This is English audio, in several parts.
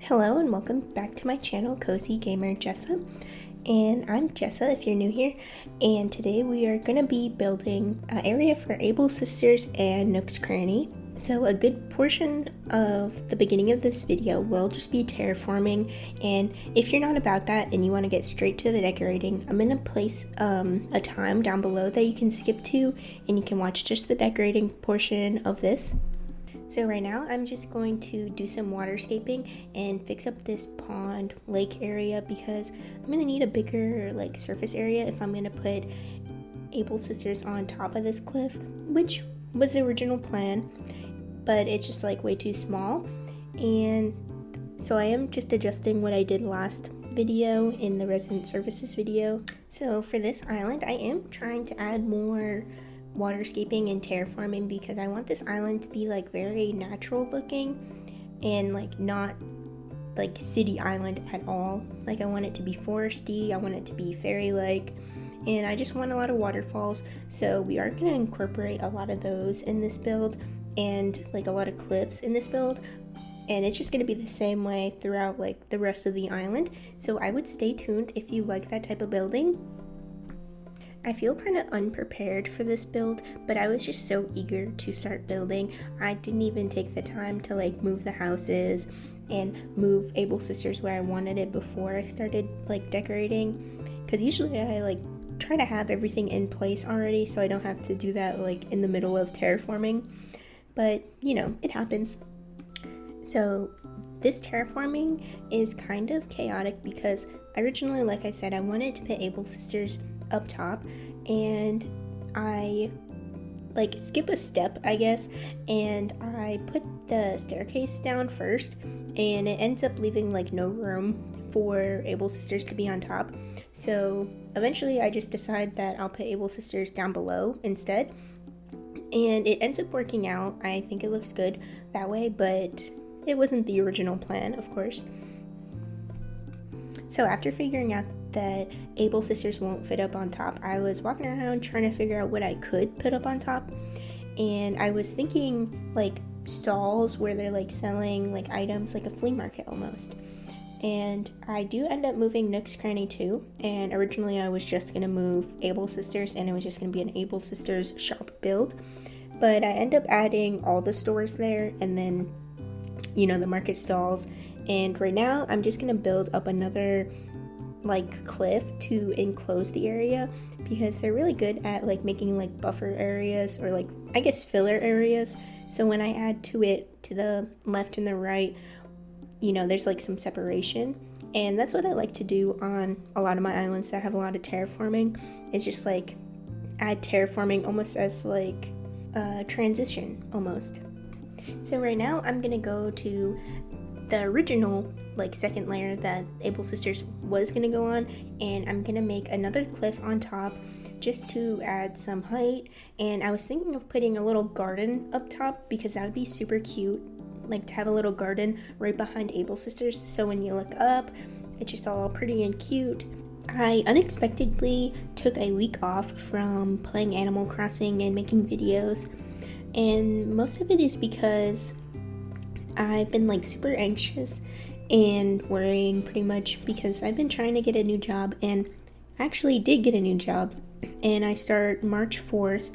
Hello and welcome back to my channel, Cozy Gamer Jessa. And I'm Jessa if you're new here. And today we are going to be building an area for Able Sisters and Nook's Cranny. So a good portion of the beginning of this video will just be terraforming, and if you're not about that and you want to get straight to the decorating, I'm going to place a time down below that you can skip to and you can watch just the decorating portion of this. So right now I'm just going to do some waterscaping and fix up this pond lake area because I'm going to need a bigger surface area if I'm going to put Able Sisters on top of this cliff, which was the original plan, but it's just way too small. And so I am just adjusting what I did last video in the resident services video. So for this island I am trying to add more waterscaping and terraforming because I want this island to be very natural looking and not city island at all. I want it to be foresty, I want it to be fairy-like, and I just want a lot of waterfalls. So we are going to incorporate a lot of those in this build and a lot of cliffs in this build, and it's just going to be the same way throughout the rest of the island. So I would stay tuned if you like that type of building. I feel kind of unprepared for this build, but I was just so eager to start building. I didn't even take the time to move the houses and move Able Sisters where I wanted it before I started decorating, because usually I try to have everything in place already so I don't have to do that in the middle of terraforming, but you know, it happens. So this terraforming is kind of chaotic because originally, like I said, I wanted to put Able Sisters up top, and I skip a step, I guess, and I put the staircase down first, and it ends up leaving no room for Able Sisters to be on top. So eventually I just decide that I'll put Able Sisters down below instead, and it ends up working out. I think it looks good that way, but it wasn't the original plan, of course. So after figuring out that Able Sisters won't fit up on top, I was walking around trying to figure out what I could put up on top, and I was thinking stalls where they're selling items, like a flea market almost. And I do end up moving Nook's Cranny too, and originally I was just gonna move Able Sisters and it was just gonna be an Able Sisters shop build, but I end up adding all the stores there and then, you know, the market stalls. And right now I'm just gonna build up another cliff to enclose the area because they're really good at making buffer areas, or I guess filler areas, so when I add to it to the left and the right, you know, there's some separation. And that's what I like to do on a lot of my islands that have a lot of terraforming, is just add terraforming almost as a transition almost. So right now I'm gonna go to the original second layer that Able Sisters was gonna go on, and I'm gonna make another cliff on top just to add some height. And I was thinking of putting a little garden up top because that would be super cute, to have a little garden right behind Able Sisters, so when you look up it's just all pretty and cute. I unexpectedly took a week off from playing Animal Crossing and making videos, and most of it is because I've been super anxious and worrying pretty much because I've been trying to get a new job, and I actually did get a new job, and I start March 4th,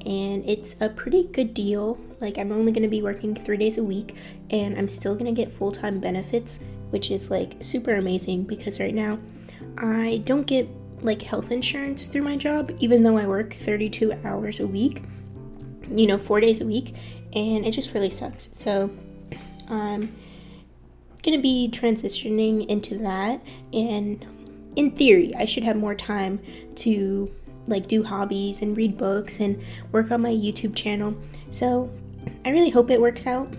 and it's a pretty good deal. I'm only going to be working 3 days a week, and I'm still going to get full-time benefits, which is super amazing because right now I don't get health insurance through my job, even though I work 32 hours a week, you know, 4 days a week, and it just really sucks. So I'm gonna be transitioning into that, and in theory I should have more time to do hobbies and read books and work on my YouTube channel. So I really hope it works out.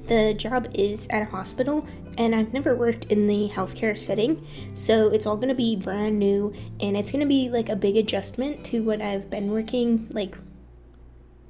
The job is at a hospital, and I've never worked in the healthcare setting, so it's all gonna be brand new, and it's gonna be a big adjustment to what I've been working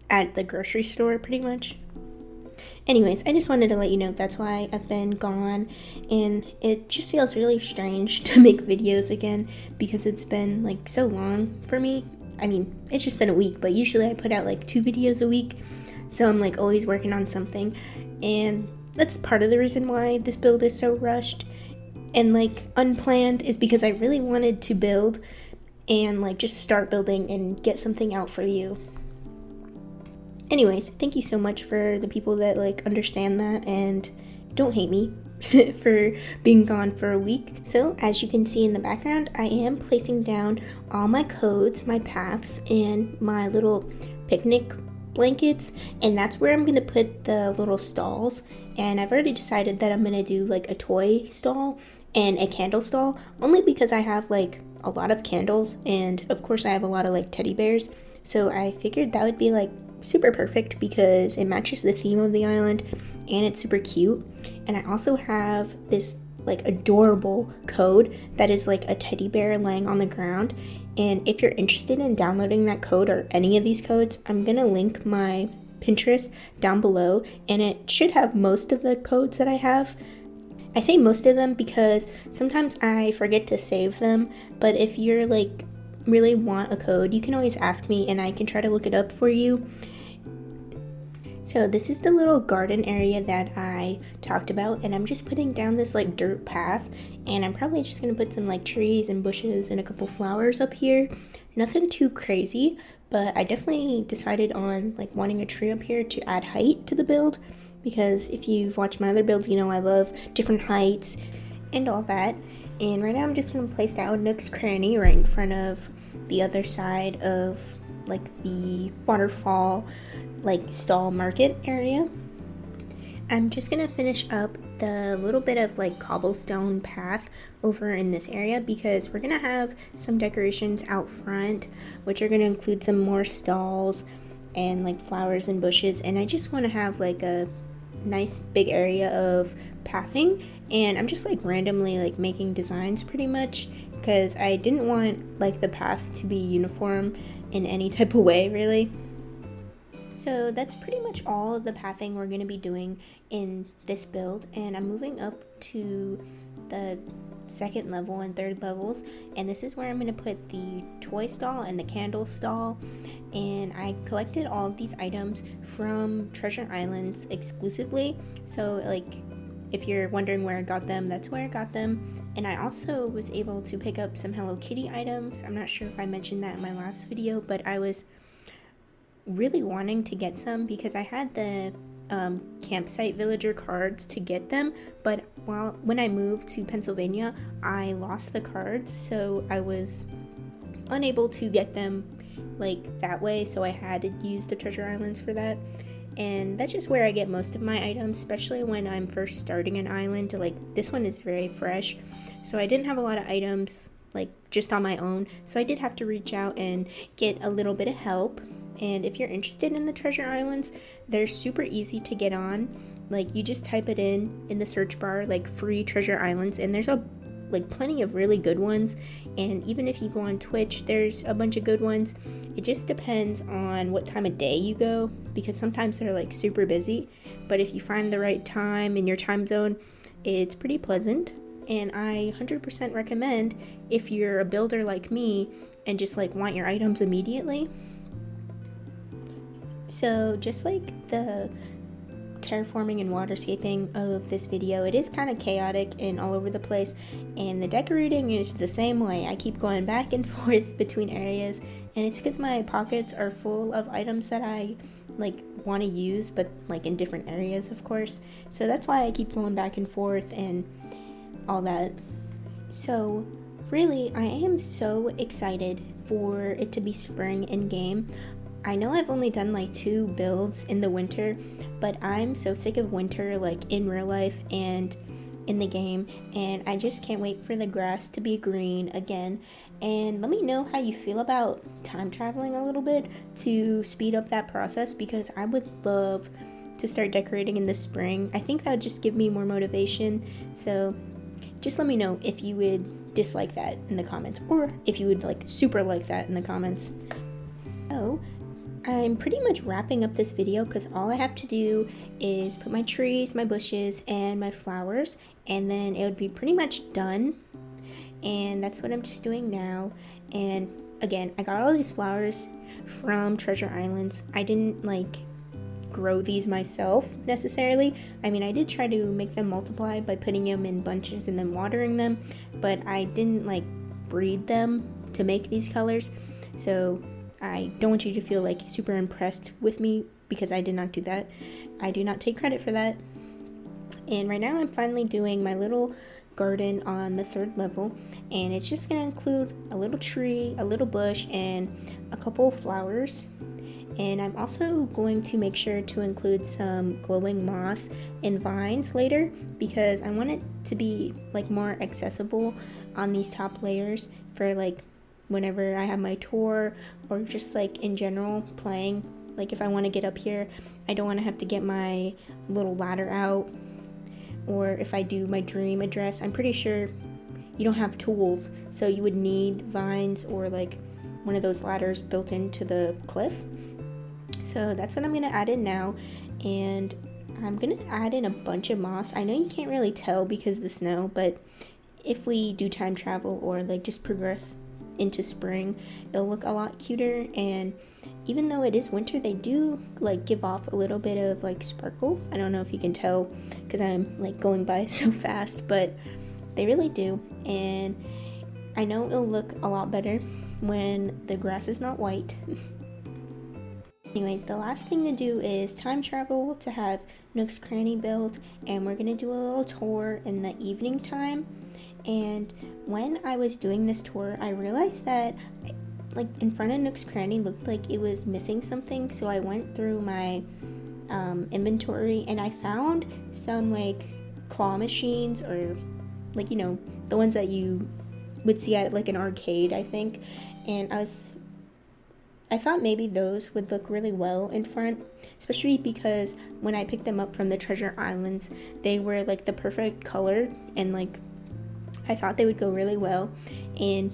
at the grocery store pretty much. Anyways, I just wanted to let you know that's why I've been gone, and it just feels really strange to make videos again because it's been so long for me. I mean, it's just been a week, but usually I put out 2 videos a week, so I'm always working on something, and that's part of the reason why this build is so rushed and like unplanned, is because I really wanted to build and like just start building and get something out for you. Anyways, thank you so much for the people that like understand that and don't hate me for being gone for a week. So as you can see in the background, I am placing down all my codes, my paths, and my little picnic blankets, and that's where I'm gonna put the little stalls. And I've already decided that I'm gonna do like a toy stall and a candle stall, only because I have like a lot of candles, and of course I have a lot of like teddy bears, so I figured that would be like super perfect because it matches the theme of the island and it's super cute. And I also have this like adorable code that is like a teddy bear laying on the ground, and if you're interested in downloading that code or any of these codes, I'm gonna link my Pinterest down below, and it should have most of the codes that I have. I say most of them because sometimes I forget to save them, but if you're like really want a code, you can always ask me and I can try to look it up for you. So this is the little garden area that I talked about, and I'm just putting down this like dirt path, and I'm probably just gonna put some like trees and bushes and a couple flowers up here. Nothing too crazy, but I definitely decided on like wanting a tree up here to add height to the build, because if you've watched my other builds, you know I love different heights and all that. And right now I'm just gonna place down Nook's Cranny right in front of the other side of like the waterfall like stall market area. I'm just gonna finish up the little bit of like cobblestone path over in this area because we're gonna have some decorations out front, which are gonna include some more stalls and like flowers and bushes, and I just want to have like a nice big area of pathing. And I'm just like randomly like making designs pretty much because I didn't want like the path to be uniform in any type of way really. So that's pretty much all of the pathing we're going to be doing in this build, and I'm moving up to the second level and third levels, and this is where I'm going to put the toy stall and the candle stall. And I collected all of these items from Treasure Islands exclusively, so like if you're wondering where I got them, that's where I got them. And I also was able to pick up some Hello Kitty items. I'm not sure if I mentioned that in my last video, but I was really wanting to get some because I had the campsite villager cards to get them, but when I moved to Pennsylvania I lost the cards, so I was unable to get them like that way, so I had to use the Treasure Islands for that. And that's just where I get most of my items, especially when I'm first starting an island. Like this one is very fresh, so I didn't have a lot of items like just on my own, so I did have to reach out and get a little bit of help. And if you're interested in the Treasure Islands, they're super easy to get on. Like you just type it in the search bar, like free Treasure Islands, and there's like plenty of really good ones. And even if you go on Twitch, there's a bunch of good ones. It just depends on what time of day you go, because sometimes they're like super busy, but if you find the right time in your time zone, it's pretty pleasant. And I 100% recommend if you're a builder like me and just like want your items immediately. So just like the terraforming and waterscaping of this video, it is kind of chaotic and all over the place, and the decorating is the same way. I keep going back and forth between areas, and it's because my pockets are full of items that I like want to use, but like in different areas of course, so that's why I keep going back and forth and all that. So really I am so excited for it to be spring in game. I know I've only done like 2 builds in the winter, but I'm so sick of winter like in real life and in the game, and I just can't wait for the grass to be green again. And let me know how you feel about time traveling a little bit to speed up that process, because I would love to start decorating in the spring. I think that would just give me more motivation. So just let me know if you would dislike that in the comments, or if you would like super like that in the comments. So I'm pretty much wrapping up this video because all I have to do is put my trees, my bushes, and my flowers, and then it would be pretty much done. And that's what I'm just doing now. And again, I got all these flowers from Treasure Islands. I didn't like grow these myself necessarily. I mean, I did try to make them multiply by putting them in bunches and then watering them, but I didn't like breed them to make these colors. So I don't want you to feel like super impressed with me because I did not do that. I do not take credit for that. And right now I'm finally doing my little garden on the 3rd level, and it's just gonna include a little tree, a little bush, and a couple of flowers. And I'm also going to make sure to include some glowing moss and vines later because I want it to be like more accessible on these top layers for like whenever I have my tour or just like in general playing. Like if I want to get up here, I don't want to have to get my little ladder out. Or if I do my dream address, I'm pretty sure you don't have tools, so you would need vines or like one of those ladders built into the cliff. So that's what I'm going to add in now, and I'm going to add in a bunch of moss. I know you can't really tell because of the snow, but if we do time travel or like just progress into spring, it'll look a lot cuter. And even though it is winter, they do like give off a little bit of like sparkle. I don't know if you can tell because I'm like going by so fast, but they really do. And I know it'll look a lot better when the grass is not white. Anyways, the last thing to do is time travel to have Nook's Cranny built, and we're gonna do a little tour in the evening time. And when I was doing this tour, I realized that like in front of Nook's Cranny looked like it was missing something, so I went through my inventory and I found some like claw machines, or like, you know, the ones that you would see at like an arcade, I think. And I thought maybe those would look really well in front, especially because when I picked them up from the Treasure Islands, they were like the perfect color, and like I thought they would go really well and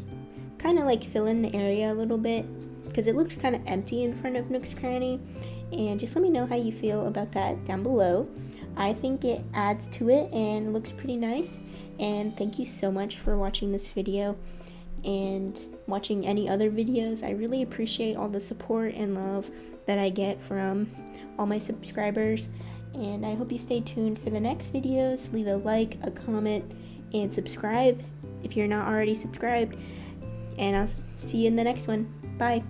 kind of like fill in the area a little bit because it looked kind of empty in front of Nook's Cranny. And just let me know how you feel about that down below. I think it adds to it and looks pretty nice. And thank you so much for watching this video and watching any other videos. I really appreciate all the support and love that I get from all my subscribers, and I hope you stay tuned for the next videos. Leave a like, a comment, and subscribe if you're not already subscribed, and I'll see you in the next one. Bye.